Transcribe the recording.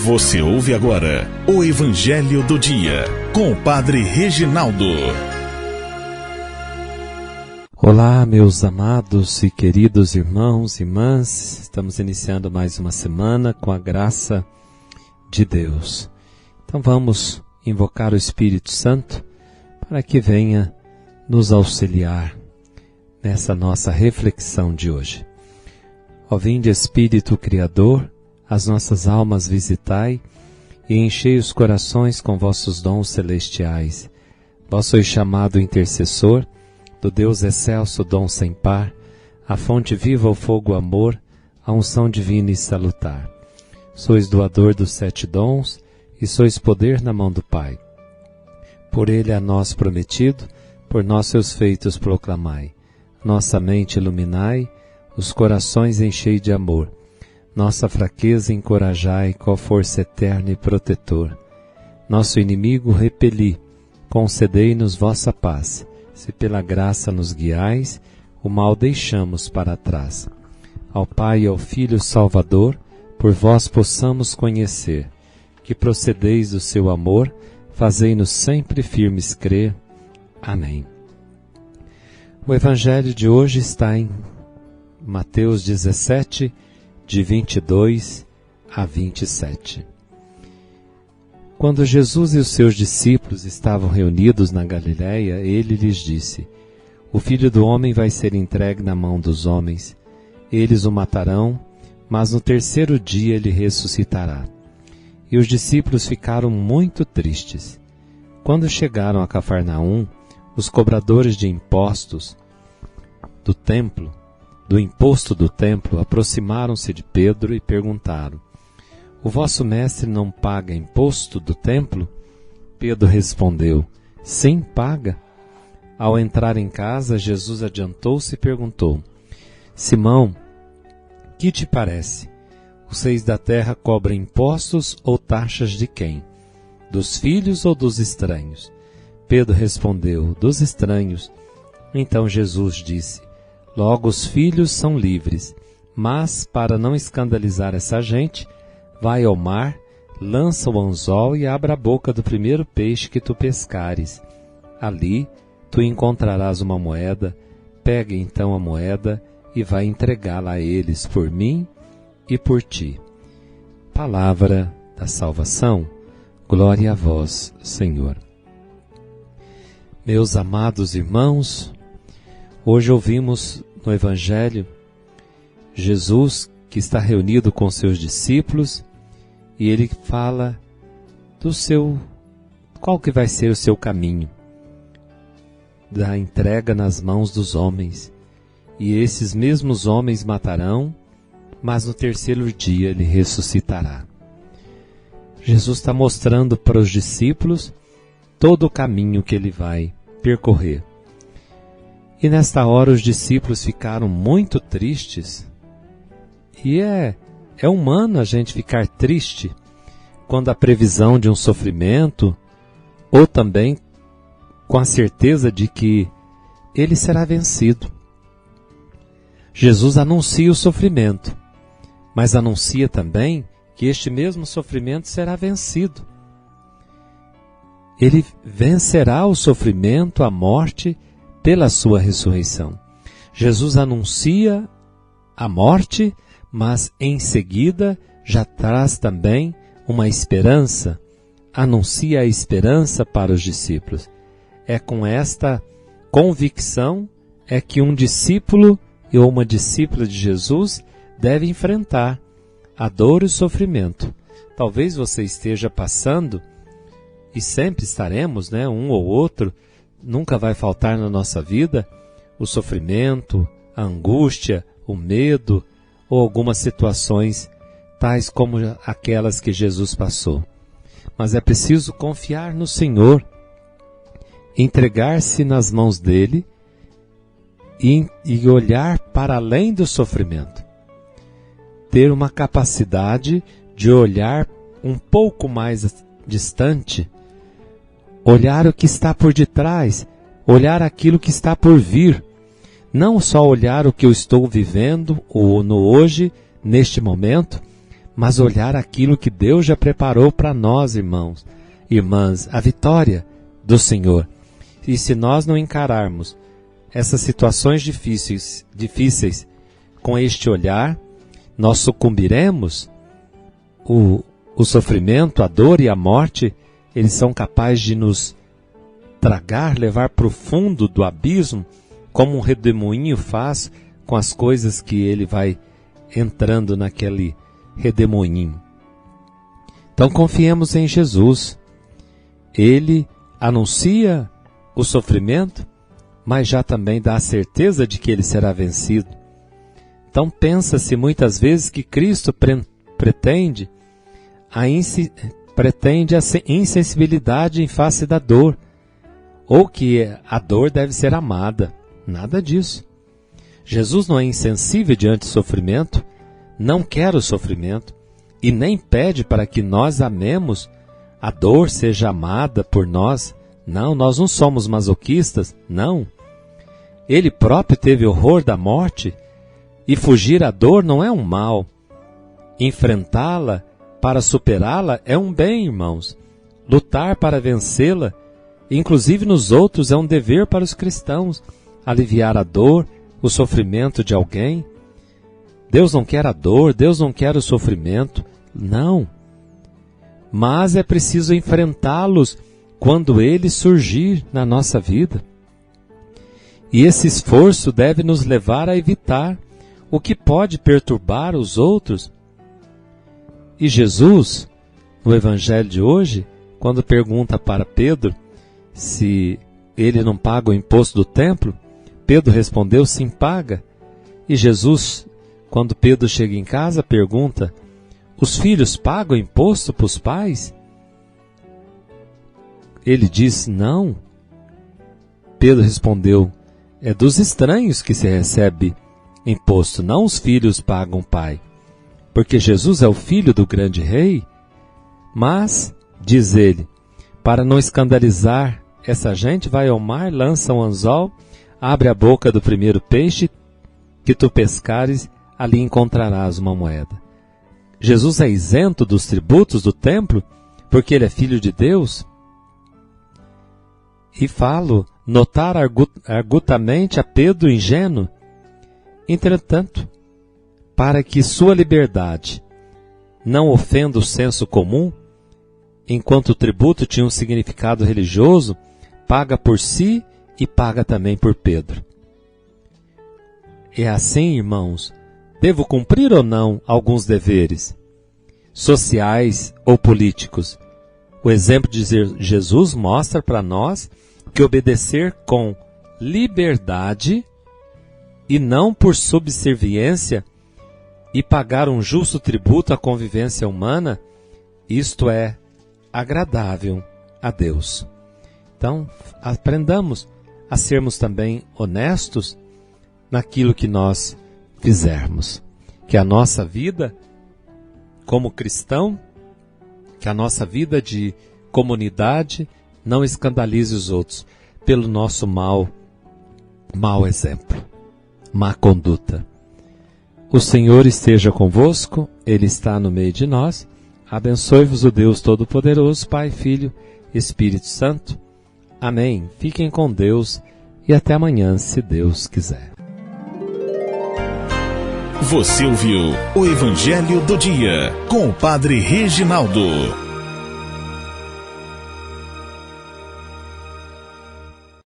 Você ouve agora o Evangelho do Dia, com o Padre Reginaldo. Olá, meus amados e queridos irmãos e irmãs. Estamos iniciando mais uma semana com a graça de Deus. Então vamos invocar o Espírito Santo para que venha nos auxiliar nessa nossa reflexão de hoje. Ó vinde Espírito Criador, as nossas almas visitai e enchei os corações com vossos dons celestiais. Vós sois chamado intercessor do Deus excelso, dom sem par, a fonte viva, o fogo, o amor, a unção divina e salutar. Sois doador dos 7 dons e sois poder na mão do Pai. Por ele a nós prometido, por nós seus feitos proclamai. Nossa mente iluminai, os corações enchei de amor. Nossa fraqueza encorajai, com força eterna e protetor. Nosso inimigo repeli, concedei-nos vossa paz. Se pela graça nos guiais, o mal deixamos para trás. Ao Pai e ao Filho Salvador, por vós possamos conhecer, que procedeis do seu amor, fazei-nos sempre firmes crer. Amém. O Evangelho de hoje está em Mateus 17, de 22 a 27. Quando Jesus e os seus discípulos estavam reunidos na Galiléia, ele lhes disse: O Filho do Homem vai ser entregue na mão dos homens. Eles o matarão, mas no 3º dia ele ressuscitará. E os discípulos ficaram muito tristes. Quando chegaram a Cafarnaum, os cobradores de impostos do imposto do templo, aproximaram-se de Pedro e perguntaram: O vosso mestre não paga imposto do templo? Pedro respondeu: Sim, paga. Ao entrar em casa, Jesus adiantou-se e perguntou: Simão, que te parece? Os reis da terra cobram impostos ou taxas de quem? Dos filhos ou dos estranhos? Pedro respondeu: Dos estranhos. Então Jesus disse: Logo os filhos são livres, mas, para não escandalizar essa gente, vai ao mar, lança o anzol e abra a boca do primeiro peixe que tu pescares. Ali tu encontrarás uma moeda, pega então a moeda e vai entregá-la a eles por mim e por ti. Palavra da salvação, glória a vós, Senhor. Meus amados irmãos, hoje ouvimos no Evangelho Jesus que está reunido com seus discípulos e ele fala qual que vai ser o seu caminho, da entrega nas mãos dos homens. E esses mesmos homens matarão, mas no 3º dia ele ressuscitará. Jesus está mostrando para os discípulos todo o caminho que ele vai percorrer. E nesta hora os discípulos ficaram muito tristes. E é humano a gente ficar triste quando a previsão de um sofrimento, ou também com a certeza de que ele será vencido. Jesus anuncia o sofrimento, mas anuncia também que este mesmo sofrimento será vencido. Ele vencerá o sofrimento, a morte, pela sua ressurreição. Jesus anuncia a morte, mas em seguida já traz também uma esperança, anuncia a esperança para os discípulos. É com esta convicção que um discípulo ou uma discípula de Jesus deve enfrentar a dor e o sofrimento. Talvez você esteja passando, e sempre estaremos, um ou outro, nunca vai faltar na nossa vida o sofrimento, a angústia, o medo ou algumas situações tais como aquelas que Jesus passou. Mas é preciso confiar no Senhor, entregar-se nas mãos dele e olhar para além do sofrimento. Ter uma capacidade de olhar um pouco mais distante, olhar o que está por detrás, olhar aquilo que está por vir. Não só olhar o que eu estou vivendo ou no hoje, neste momento, mas olhar aquilo que Deus já preparou para nós, irmãos, irmãs, a vitória do Senhor. E se nós não encararmos essas situações difíceis com este olhar, nós sucumbiremos. O sofrimento, a dor e a morte, eles são capazes de nos tragar, levar para o fundo do abismo, como um redemoinho faz com as coisas que ele vai entrando naquele redemoinho. Então confiemos em Jesus. Ele anuncia o sofrimento, mas já também dá a certeza de que ele será vencido. Então pensa-se muitas vezes que Cristo pretende a insensibilidade em face da dor, ou que a dor deve ser amada. Nada disso. Jesus não é insensível diante do sofrimento, não quer o sofrimento, e nem pede para que nós amemos, a dor seja amada por nós. Não, nós não somos masoquistas, não. Ele próprio teve horror da morte, e fugir à dor não é um mal. Enfrentá-la para superá-la é um bem, irmãos. Lutar para vencê-la, inclusive nos outros, é um dever para os cristãos. Aliviar a dor, o sofrimento de alguém. Deus não quer a dor, Deus não quer o sofrimento, não. Mas é preciso enfrentá-los quando ele surgir na nossa vida. E esse esforço deve nos levar a evitar o que pode perturbar os outros. E Jesus, no Evangelho de hoje, quando pergunta para Pedro se ele não paga o imposto do templo, Pedro respondeu: sim, paga. E Jesus, quando Pedro chega em casa, pergunta: os filhos pagam imposto para os pais? Ele diz: não. Pedro respondeu: é dos estranhos que se recebe imposto, não os filhos pagam o pai. Porque Jesus é o filho do grande rei. Mas, diz ele, para não escandalizar essa gente, vai ao mar, lança um anzol, abre a boca do primeiro peixe que tu pescares, ali encontrarás uma moeda. Jesus é isento dos tributos do templo, porque ele é filho de Deus? E falo, notar argutamente a Pedro ingênuo. Entretanto, para que sua liberdade não ofenda o senso comum, enquanto o tributo tinha um significado religioso, paga por si e paga também por Pedro. É assim, irmãos, devo cumprir ou não alguns deveres, sociais ou políticos? O exemplo de Jesus mostra para nós que obedecer com liberdade e não por subserviência e pagar um justo tributo à convivência humana, isto é agradável a Deus. Então, aprendamos a sermos também honestos naquilo que nós fizermos. Que a nossa vida como cristão, que a nossa vida de comunidade não escandalize os outros pelo nosso mau exemplo, má conduta. O Senhor esteja convosco, Ele está no meio de nós. Abençoe-vos o Deus Todo-Poderoso, Pai, Filho, Espírito Santo. Amém. Fiquem com Deus e até amanhã, se Deus quiser. Você ouviu o Evangelho do Dia com o Padre Reginaldo.